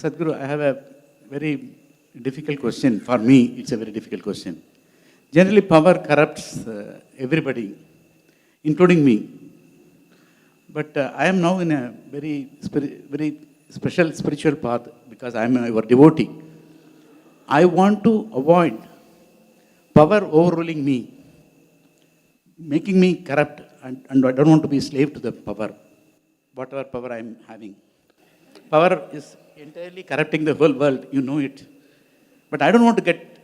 Sadhguru, I have a very difficult question. For me, it's a very difficult question. Generally, power corrupts everybody, including me. But I am now in a very special spiritual path because I am your devotee. I want to avoid power overruling me, making me corrupt, and I don't want to be a slave to the power, whatever power I am having. Power is entirely corrupting the whole world, you know it. But I don't want to get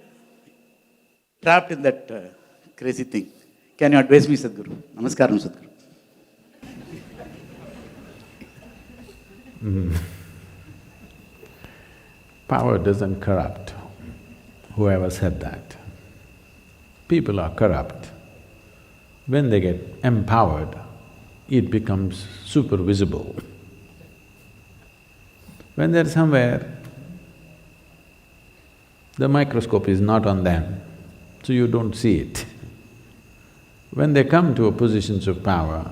trapped in that crazy thing. Can you advise me, Sadhguru? Namaskaram, Sadhguru. Power doesn't corrupt. Whoever said that? People are corrupt. When they get empowered, it becomes super visible. When they're somewhere, the microscope is not on them, so you don't see it. When they come to positions of power,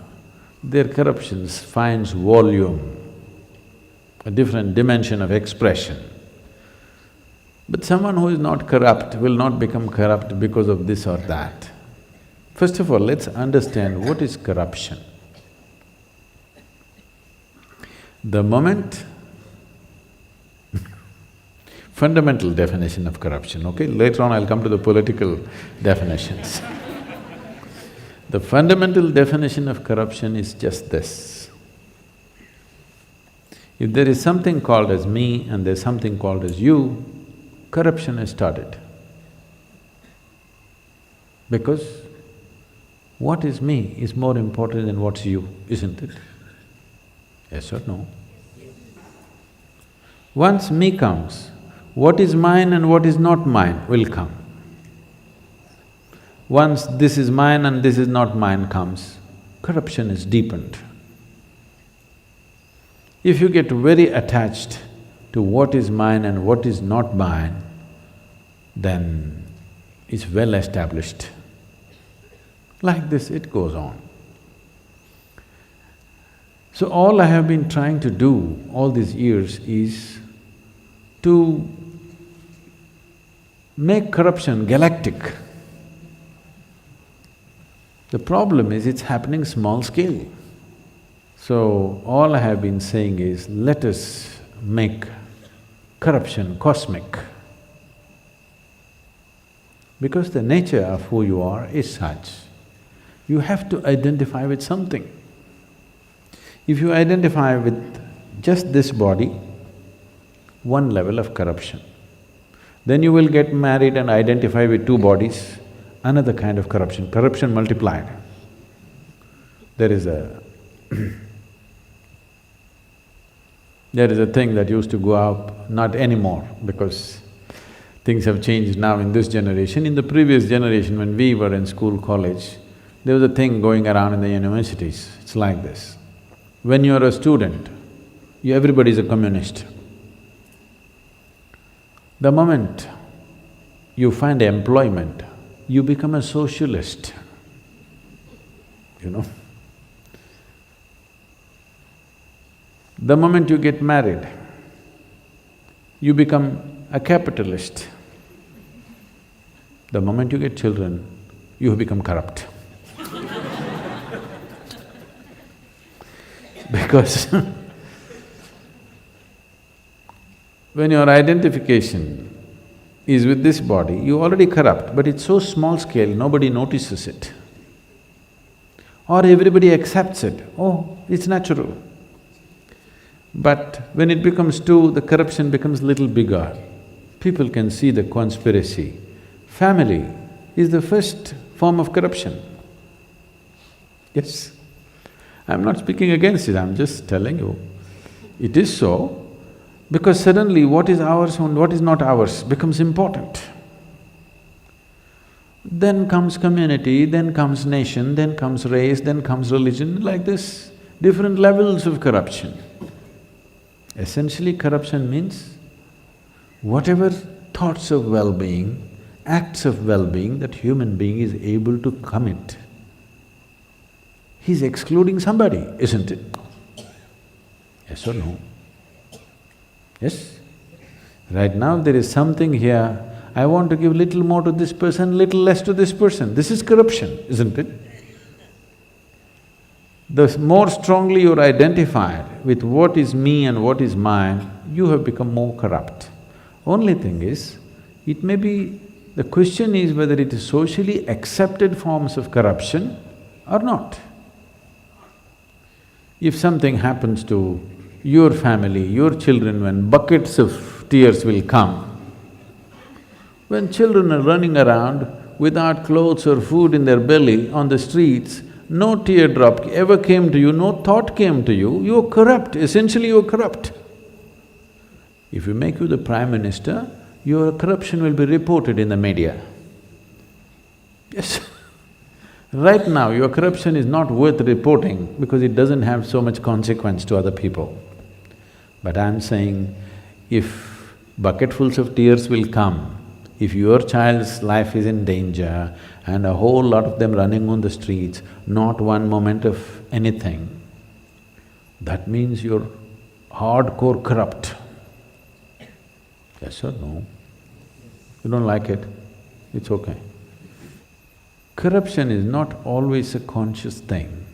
their corruptions finds volume, a different dimension of expression. But someone who is not corrupt will not become corrupt because of this or that. First of all, let's understand what is corruption. The moment fundamental definition of corruption, okay? Later on I'll come to the political definitions. The fundamental definition of corruption is just this. If there is something called as me and there's something called as you, corruption has started. Because what is me is more important than what's you, isn't it? Yes or no? Once me comes, what is mine and what is not mine will come. Once this is mine and this is not mine comes, corruption is deepened. If you get very attached to what is mine and what is not mine, then it's well established. Like this, it goes on. So all I have been trying to do all these years is to make corruption galactic. The problem is it's happening small scale. So all I have been saying is, let us make corruption cosmic. Because the nature of who you are is such, you have to identify with something. If you identify with just this body, one level of corruption. Then you will get married and identify with two bodies, another kind of corruption, corruption multiplied. There is a there is a thing that used to go up, not anymore because things have changed now in this generation. In the previous generation, when we were in school, college, there was a thing going around in the universities, it's like this. When you're a student, everybody's a communist. The moment you find employment, you become a socialist, you know. The moment you get married, you become a capitalist. The moment you get children, you become corrupt. Because when your identification is with this body, you already corrupt, but it's so small scale, nobody notices it. Or everybody accepts it, oh, it's natural. But when it becomes two, the corruption becomes little bigger. People can see the conspiracy. Family is the first form of corruption. Yes. I'm not speaking against it, I'm just telling you. It is so, because suddenly what is ours and what is not ours becomes important. Then comes community, then comes nation, then comes race, then comes religion, like this, different levels of corruption. Essentially, corruption means whatever thoughts of well-being, acts of well-being that human being is able to commit, he's excluding somebody, isn't it? Yes or no? Yes? Right now there is something here, I want to give little more to this person, little less to this person. This is corruption, isn't it? The more strongly you're identified with what is me and what is mine, you have become more corrupt. Only thing is, it may be… the question is whether it is socially accepted forms of corruption or not. If something happens to your family, your children, when buckets of tears will come, when children are running around without clothes or food in their belly on the streets, no teardrop ever came to you, no thought came to you, you're corrupt, essentially you're corrupt. If you make you the Prime Minister, your corruption will be reported in the media. Yes. Right now, your corruption is not worth reporting because it doesn't have so much consequence to other people. But I'm saying, if bucketfuls of tears will come, if your child's life is in danger and a whole lot of them running on the streets, not one moment of anything, that means you're hardcore corrupt. Yes or no? You don't like it? It's okay. Corruption is not always a conscious thing.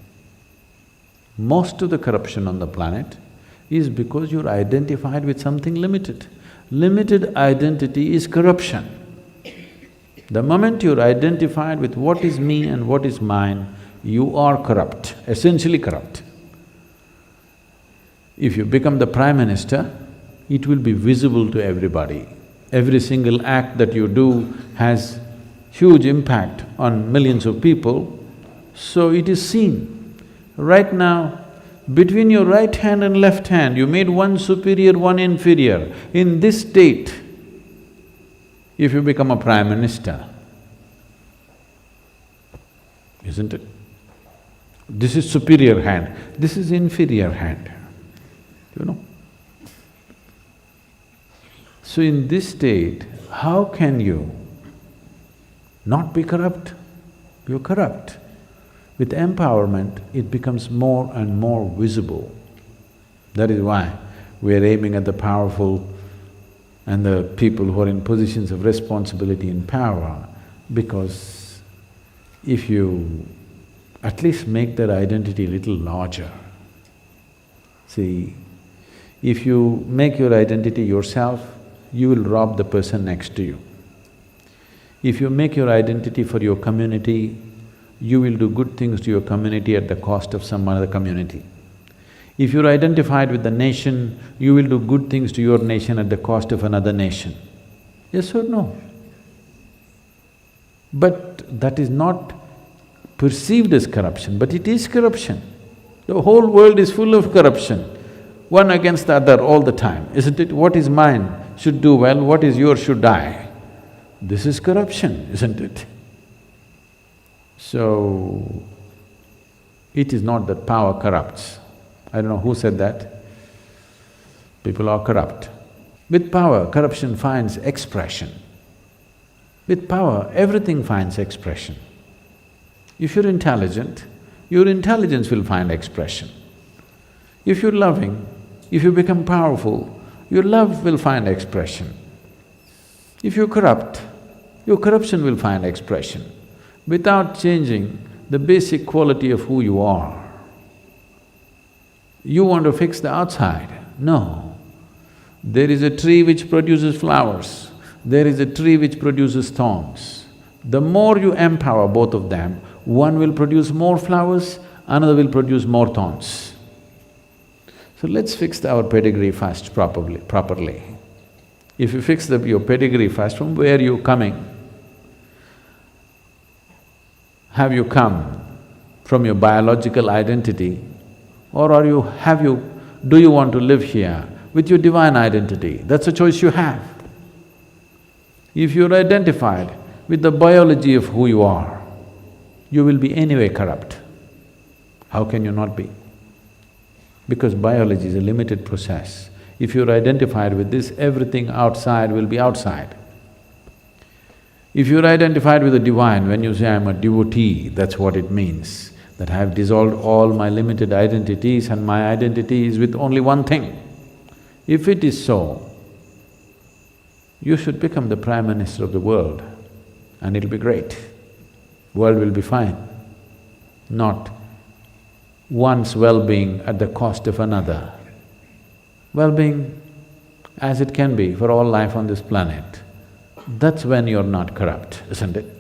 Most of the corruption on the planet is because you're identified with something limited. Limited identity is corruption. The moment you're identified with what is me and what is mine, you are corrupt, essentially corrupt. If you become the Prime Minister, it will be visible to everybody. Every single act that you do has huge impact on millions of people, so it is seen. Right now, between your right hand and left hand, you made one superior, one inferior. In this state, if you become a Prime Minister, isn't it? This is superior hand, this is inferior hand, you know. So in this state, how can you not be corrupt? You're corrupt. With empowerment, it becomes more and more visible. That is why we're aiming at the powerful and the people who are in positions of responsibility and power, because if you at least make their identity a little larger. See, if you make your identity yourself, you will rob the person next to you. If you make your identity for your community, you will do good things to your community at the cost of some other community. If you're identified with the nation, you will do good things to your nation at the cost of another nation. Yes or no? But that is not perceived as corruption, but it is corruption. The whole world is full of corruption, one against the other all the time, isn't it? What is mine should do well, what is yours should die. This is corruption, isn't it? So, it is not that power corrupts. I don't know who said that. People are corrupt. With power, corruption finds expression. With power, everything finds expression. If you're intelligent, your intelligence will find expression. If you're loving, if you become powerful, your love will find expression. If you're corrupt, your corruption will find expression, without changing the basic quality of who you are. You want to fix the outside? No. There is a tree which produces flowers, there is a tree which produces thorns. The more you empower both of them, one will produce more flowers, another will produce more thorns. So let's fix our pedigree first properly. If you fix your pedigree first, from where are you coming? Have you come from your biological identity, or do you want to live here with your divine identity? That's a choice you have. If you're identified with the biology of who you are, you will be anyway corrupt. How can you not be? Because biology is a limited process. If you're identified with this, everything outside will be outside. If you're identified with the divine, when you say, I'm a devotee, that's what it means, that I have dissolved all my limited identities and my identity is with only one thing. If it is so, You should become the Prime Minister of the world and it'll be great. World will be fine. Not one's well-being at the cost of another. Well-being as it can be for all life on this planet. That's when you're not corrupt, isn't it?